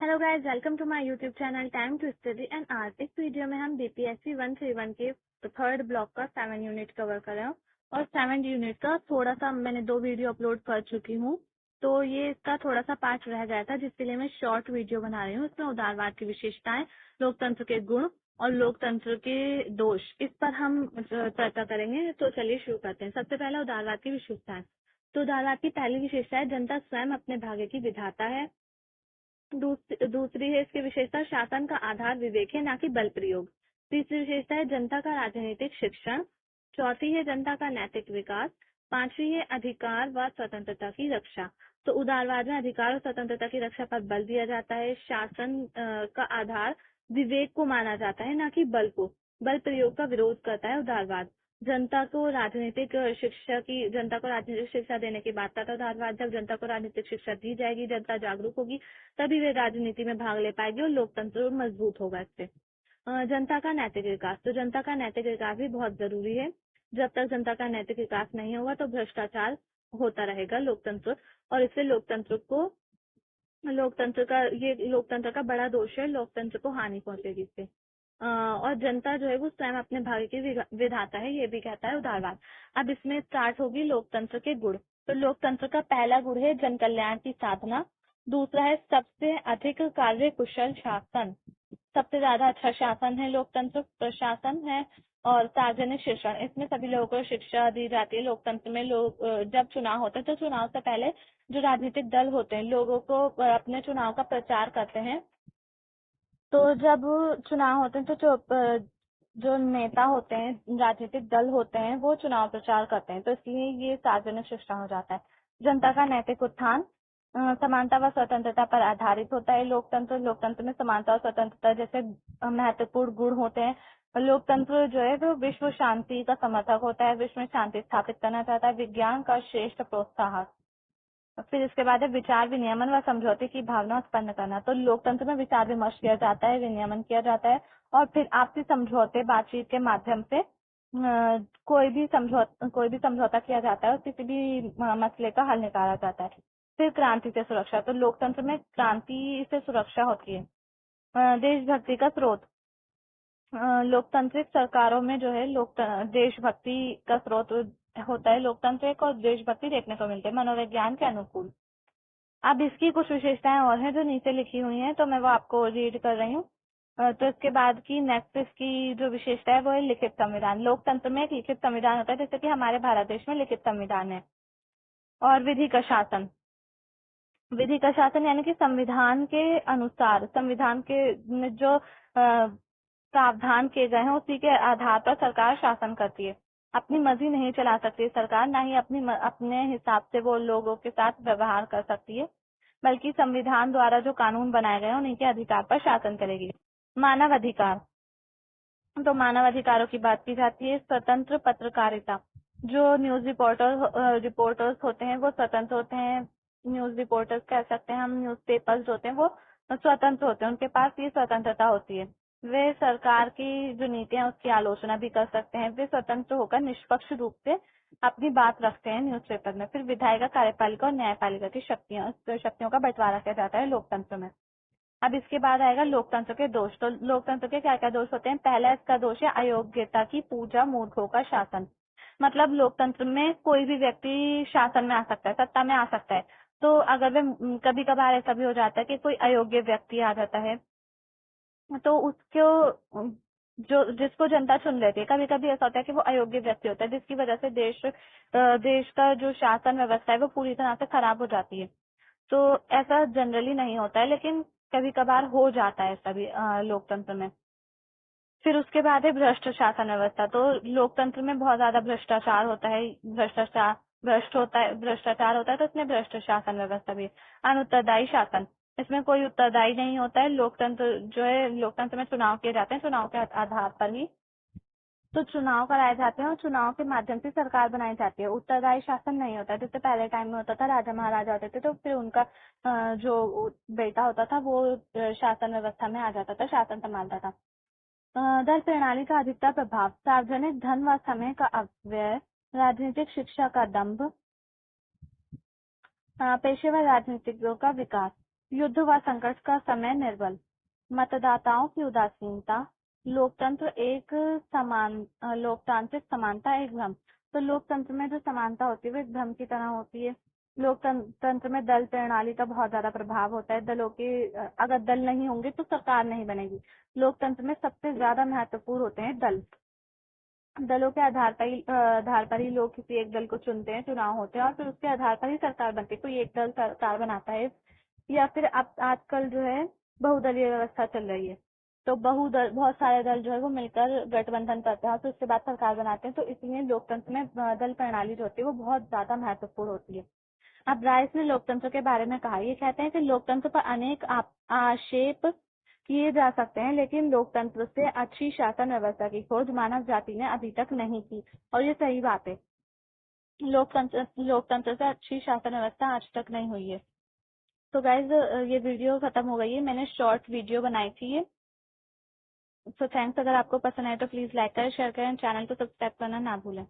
Hello guys, welcome to my YouTube channel time to study and art. इस video में हम BPSC 131 के third block का 7 unit cover कर रहे हैं और 7 यूनिट का थोड़ा सा मैंने 2 वीडियो अपलोड कर चुकी हूँ, तो ये इसका थोड़ा सा पार्ट रह गया था जिसके लिए मैं शॉर्ट वीडियो बना रही हूँ। इसमें उदारवाद की विशेषताएं, लोकतंत्र के गुण और लोकतंत्र के दोष, इस पर हम चर्चा करेंगे। तो चलिए शुरू करते हैं। सबसे पहला उदारवाद की विशेषताएं। तो उदारवाद की पहली विशेषता है जनता स्वयं अपने भाग्य की विधाता है। दूसरी है इसकी विशेषता, शासन का आधार विवेक है ना कि बल प्रयोग। तीसरी विशेषता है जनता का राजनीतिक शिक्षण। चौथी है जनता का नैतिक विकास। पांचवी है अधिकार व स्वतंत्रता की रक्षा। तो उदारवाद में अधिकार और स्वतंत्रता की रक्षा पर बल दिया जाता है। शासन का आधार विवेक को माना जाता है, ना कि बल को। बल प्रयोग का विरोध करता है उदारवाद। जनता को राजनीतिक शिक्षा देने की बात करता है उदारवाद। जब जनता को राजनीतिक शिक्षा दी जाएगी, जनता जागरूक होगी, तभी वे राजनीति में भाग ले पाएगी और लोकतंत्र मजबूत होगा इससे। जनता का नैतिक विकास। तो जनता का नैतिक विकास भी बहुत जरूरी है। जब तक जनता का नैतिक विकास नहीं होगा तो भ्रष्टाचार होता रहेगा लोकतंत्र, और इससे लोकतंत्र का बड़ा दोष है, लोकतंत्र को हानि पहुंचेगी इससे। और जनता जो है वो स्वयं अपने भाग्य की विधाता है, ये भी कहता है उदारवाद। अब इसमें स्टार्ट होगी लोकतंत्र के गुण। तो लोकतंत्र का पहला गुण है जन कल्याण की साधना। दूसरा है सबसे अधिक कार्य कुशल शासन। सबसे ज्यादा अच्छा शासन है लोकतंत्र, प्रशासन है। और सार्वजनिक शिक्षण, इसमें सभी लोगों को शिक्षा दी जाती है। लोकतंत्र में लोग जब चुनाव होते हैं तो चुनाव से पहले जो राजनीतिक दल होते हैं लोगों को अपने चुनाव का प्रचार करते हैं। तो जब चुनाव होते हैं तो जो नेता होते हैं, राजनीतिक दल होते हैं, वो चुनाव प्रचार करते हैं, तो इसलिए ये सार्वजनिक शिक्षण हो जाता है। जनता का नैतिक उत्थान, समानता व स्वतंत्रता पर आधारित होता है लोकतंत्र में समानता और स्वतंत्रता जैसे महत्वपूर्ण गुण होते हैं। लोकतंत्र जो है वो विश्व शांति का समर्थक होता है, विश्व में शांति स्थापित करना चाहता है, विज्ञान का श्रेष्ठ प्रोत्साहक। फिर इसके बाद है विचार विनियमन व समझौते की भावना उत्पन्न करना। तो लोकतंत्र में विचार विमर्श किया जाता है, विनियमन किया जाता है, और फिर आपसी समझौते बातचीत के माध्यम से कोई भी समझौता किया जाता है और किसी भी मसले का हल निकाला जाता है। फिर क्रांति से सुरक्षा। तो लोकतंत्र में क्रांति से सुरक्षा होती है। देशभक्ति का स्रोत। लोकतांत्रिक सरकारों में जो है देशभक्ति का स्रोत होता है। लोकतंत्र एक और देशभक्ति देखने को मिलते हैं मनोविज्ञान के अनुकूल। अब इसकी कुछ विशेषताएं और हैं जो नीचे लिखी हुई हैं, तो मैं वो आपको रीड कर रही हूँ। तो इसके बाद की नेक्स्ट इसकी जो विशेषता है वो है लिखित संविधान। लोकतंत्र में एक लिखित संविधान होता है, जैसे कि हमारे भारत देश में लिखित संविधान है। और विधि का शासन। विधि का शासन यानी कि संविधान के अनुसार, संविधान के में जो प्रावधान किए गए हैं उसी के आधार पर सरकार शासन करती है। अपनी मर्जी नहीं चला सकती सरकार, ना ही अपने हिसाब से वो लोगों के साथ व्यवहार कर सकती है, बल्कि संविधान द्वारा जो कानून बनाए गए हैं उन्हीं के अधिकार पर शासन करेगी। मानव अधिकार। तो मानव अधिकारों की बात की जाती है। स्वतंत्र पत्रकारिता। जो न्यूज रिपोर्टर्स होते हैं वो स्वतंत्र होते हैं। न्यूज रिपोर्टर्स कह सकते हैं हम, न्यूज़पेपर्स होते हैं वो स्वतंत्र होते हैं, उनके पास ये स्वतंत्रता होती है। वे सरकार की जो नीतियां उसकी आलोचना भी कर सकते हैं। वे स्वतंत्र होकर निष्पक्ष रूप से अपनी बात रखते हैं न्यूज़पेपर में। फिर विधायिका, कार्यपालिका और न्यायपालिका की शक्तियों का बंटवारा किया जाता है लोकतंत्र में। अब इसके बाद आएगा लोकतंत्र के दोष। तो लोकतंत्र के क्या क्या दोष होते हैं। पहला इसका दोष है अयोग्यता की पूजा, मूर्खों का शासन। मतलब लोकतंत्र में कोई भी व्यक्ति शासन में आ सकता है, सत्ता में आ सकता है। तो अगर वे कभी कभार ऐसा भी हो जाता है कि कोई अयोग्य व्यक्ति आ जाता है तो उसको जिसको जनता चुन लेती है, कभी कभी ऐसा होता है कि वो अयोग्य व्यक्ति होता है, जिसकी वजह से देश का जो शासन व्यवस्था है वो पूरी तरह से खराब हो जाती है। तो ऐसा जनरली नहीं होता है, लेकिन कभी कभार हो जाता है ऐसा भी लोकतंत्र में। फिर उसके बाद है भ्रष्ट शासन व्यवस्था। तो लोकतंत्र में बहुत ज्यादा भ्रष्टाचार होता है, भ्रष्टाचार होता है, तो इसमें भ्रष्ट शासन व्यवस्था भी। अनुत्तरदायी शासन। इसमें कोई उत्तरदायी नहीं होता है। लोकतंत्र में चुनाव किए जाते हैं, चुनाव के आधार पर ही तो चुनाव कराए जाते हैं और चुनाव के माध्यम से सरकार बनाई जाती है। उत्तरदायी शासन नहीं होता, जैसे पहले टाइम में होता था, राजा महाराजा होते थे तो फिर उनका जो बेटा होता था वो शासन व्यवस्था में आ जाता था, शासन संभालता था। दर प्रणाली का अधिकतर प्रभाव। सार्वजनिक धन व समय का अपव्यय, राजनीतिक शिक्षा का दंभ, पेशेवर राजनीतिज्ञों का विकास। युद्ध व संकट का समय निर्बल, मतदाताओं की उदासीनता, लोकतांत्रिक समानता एक भ्रम। तो लोकतंत्र में जो समानता होती है वो एक भ्रम की तरह होती है। लोकतंत्र में दल प्रणाली का बहुत ज्यादा प्रभाव होता है। अगर दल नहीं होंगे तो सरकार नहीं बनेगी। लोकतंत्र में सबसे ज्यादा महत्वपूर्ण होते हैं दल। दलों के आधार पर ही लोग किसी एक दल को चुनते हैं, चुनाव होते हैं और फिर उसके आधार पर ही सरकार बनती है। कोई एक दल सरकार बनाता है या फिर अब आजकल जो है बहुदलीय व्यवस्था चल रही है। तो बहुत सारे दल जो है वो मिलकर गठबंधन करते हैं और फिर उसके बाद सरकार बनाते हैं। तो इसलिए लोकतंत्र में दल प्रणाली जो होती है वो बहुत ज्यादा महत्वपूर्ण होती है। अब राइस ने लोकतंत्र के बारे में कहा, ये कहते हैं कि लोकतंत्र पर अनेक आक्षेप किए जा सकते हैं, लेकिन लोकतंत्र से अच्छी शासन व्यवस्था की खोज मानव जाति ने अभी तक नहीं की। और ये सही बात है। लोकतंत्र से अच्छी शासन व्यवस्था आज तक नहीं हुई है। तो गाइज ये वीडियो खत्म हो गई है। मैंने शॉर्ट वीडियो बनाई थी ये। So thanks. अगर आपको पसंद आए तो प्लीज लाइक करें, शेयर करें, चैनल को सब्सक्राइब करना ना भूलें।